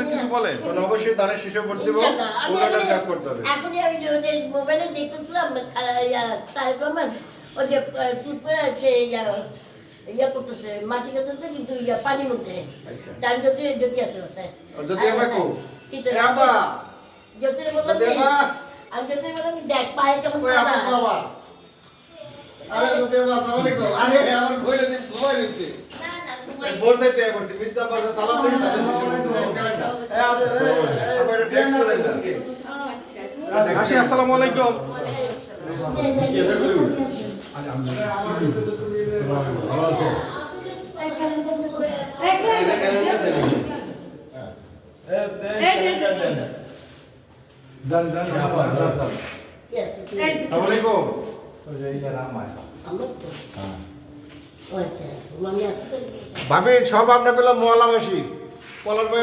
আপনার কিছু বলেন? কোন অবশ্যই দানের শিশু করতে দেব, উন্নয়নের কাজ করতে হবে। এখনই আমি যে মোবাইলে দেখতেছিলাম তারেকরহমান ওই যে শুট করে সে ইয়া করতেছে মাটি কাটতেছে কিন্তু পানির মধ্যে আচ্ছা। ডান জ্যোতি আছে বাসায় জ্যোতি আপা কো? কি তো এ আপা, জ্যোতির বললাম জ্যোতি আপা, আমি জ্যোতির বললাম কি দেখ পায়ে কেমন ওই আপা কাদা। বাবা। আরে জ্যোতি আপা, আসসালামু আলাইকুম। আরে আমার কইলে দিন ঘুমাই রইছে। বোর চাইতে বলছি, মির্জা বাজা সালাম দিন দানের শিশু করতে দেব। আপা এটা ট্যাক্স করে দেন। আসি, আসসালামু আলাইকুম। আসসালামু আলাইকুম। ভাবি সব আমরা পেলাম মোয়ালাবাসী পলাশ ভাই